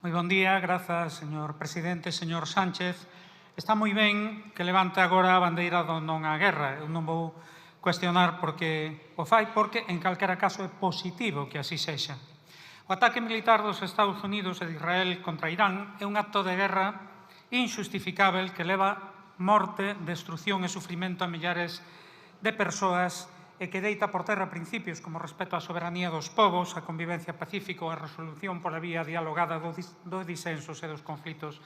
Moi bon día, grazas, señor presidente, señor Sánchez. Está moi ben que levante agora a bandeira do non á guerra. Eu non vou cuestionar porque o fai, porque en calquera caso é positivo que así sexa. O ataque militar dos Estados Unidos e de Israel contra Irán é un acto de guerra injustificável que leva morte, destrucción e sufrimento a millares de persoas e que deita por terra principios como o respeto á soberanía dos povos, a convivencia pacífica ou a resolución pola vía dialogada dos disensos e dos conflitos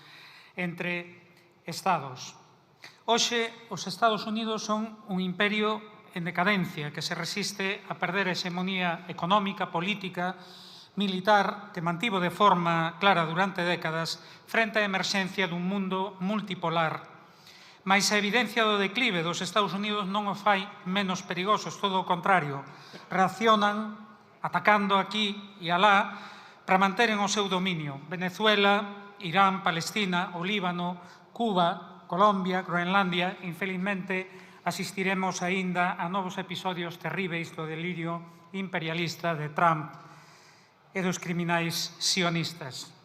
entre Estados. Hoxe, os Estados Unidos son un imperio en decadencia que se resiste a perder a hexemonía económica, política, militar que mantivo de forma clara durante décadas frente á emerxencia dun mundo multipolar. Mais a evidencia do declive dos Estados Unidos non o fai menos perigosos, todo o contrario. Reaccionan atacando aquí e alá para manteren o seu dominio. Venezuela, Irán, Palestina, o Líbano, Cuba, Colombia, Groenlandia. Infelizmente, asistiremos aínda a novos episodios terríveis do delirio imperialista de Trump e dos criminais sionistas.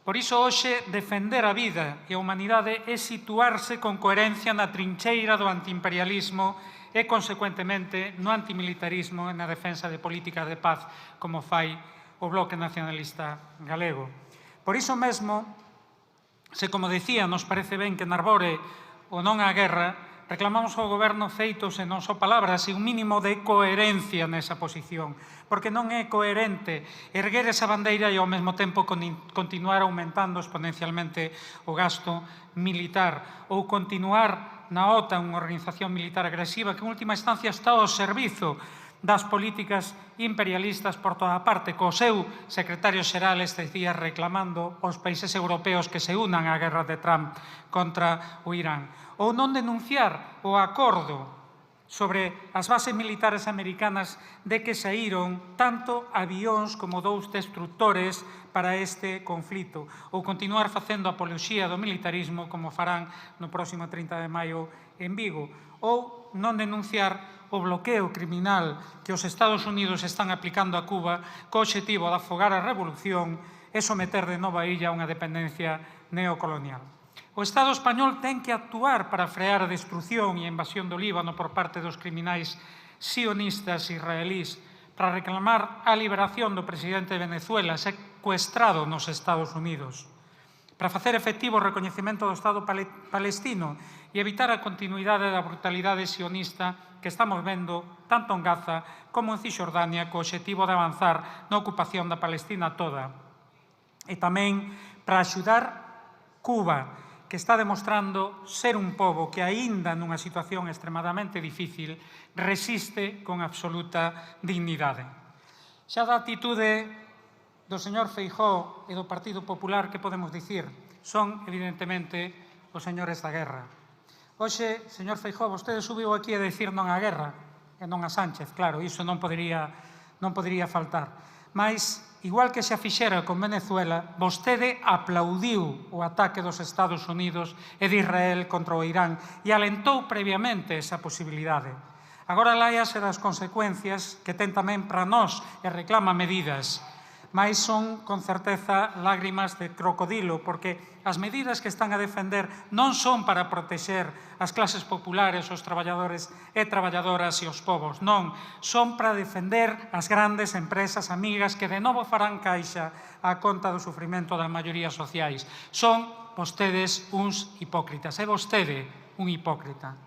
Por iso, hoxe, defender a vida e a humanidade é situarse con coherencia na trincheira do antiimperialismo e, consecuentemente, no antimilitarismo e na defensa de política de paz, como fai o Bloque Nacionalista Galego. Por iso mesmo, se, como decía, nos parece ben que enarbore o non á guerra, reclamamos ao Goberno feitos e non só palabras e un mínimo de coherencia nesa posición, porque non é coherente erguer esa bandeira e ao mesmo tempo continuar aumentando exponencialmente o gasto militar ou continuar na OTAN, unha organización militar agresiva que en última instancia está ao servizo das políticas imperialistas por toda parte, co seu secretario xeral estes días reclamando aos países europeos que se unan á guerra de Trump contra o Irán. Ou non denunciar o acordo sobre as bases militares americanas de que saíron tanto avións como 2 destrutores para este conflito, ou continuar facendo apoloxía do militarismo como farán no próximo 30 de maio en Vigo, ou non denunciar o bloqueo criminal que os Estados Unidos están aplicando a Cuba co obxectivo de afogar a revolución e someter de novo a illa a unha dependencia neocolonial. O Estado español ten que actuar para frear a destrucción e a invasión do Líbano por parte dos criminais sionistas israelís, para reclamar a liberación do presidente de Venezuela secuestrado nos Estados Unidos, para facer efectivo o recoñecemento do Estado palestino e evitar a continuidade da brutalidade sionista que estamos vendo tanto en Gaza como en Cisxordania co obxectivo de avanzar na ocupación da Palestina toda. E tamén para axudar Cuba, que está demostrando ser un pobo que, aínda nunha situación extremadamente difícil, resiste con absoluta dignidade. Xa da atitude do señor Feijóo e do Partido Popular, que podemos dicir? Son, evidentemente, os señores da guerra. Hoxe, señor Feijóo, vostede subiu aquí a decir non á guerra e non a Sánchez, claro, iso non podería faltar. Mas, igual que se fixera con Venezuela, vostede aplaudiu o ataque dos Estados Unidos e de Israel contra o Irán e alentou previamente esa posibilidade. Agora láiase das consecuencias que ten tamén para nós e reclama medidas, mas son, con certeza, lágrimas de crocodilo, porque as medidas que están a defender non son para protexer as clases populares, os traballadores e traballadoras e os povos, non, son para defender as grandes empresas amigas que de novo farán caixa á conta do sufrimento das maiorías sociais. Son vostedes uns hipócritas, é vostede un hipócrita.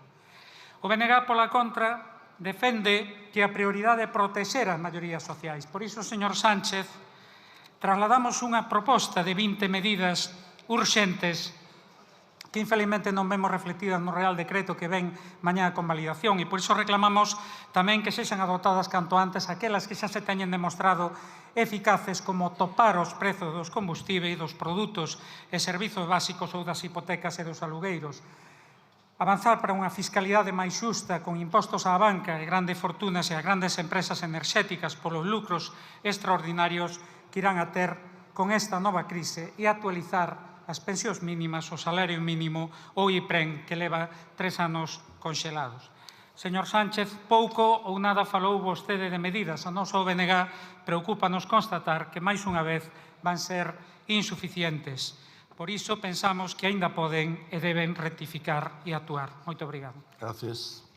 O BNG, pola contra, defende que a prioridade é protexer as maiorías sociais. Por iso, señor Sánchez, trasladamos unha proposta de 20 medidas urxentes que, infelizmente, non vemos refletidas no Real Decreto que ven mañá con validación e, por iso, reclamamos tamén que sexan adotadas canto antes aquelas que xa se teñen demostrado eficaces, como topar os prezos dos combustíveis, dos produtos e servizos básicos ou das hipotecas e dos alugueiros. Avanzar para unha fiscalidade máis xusta con impostos á banca e grandes fortunas e a grandes empresas enerxéticas polos lucros extraordinarios que irán a ter con esta nova crise e actualizar as pensións mínimas, o salario mínimo ou IPREN, que leva 3 anos conxelados. Señor Sánchez, pouco ou nada falou vostede de medidas. A nós, o BNG, preocúpanos constatar que, máis unha vez, van ser insuficientes. Por iso pensamos que aínda poden e deben rectificar e actuar. Moito obrigado. Gracias.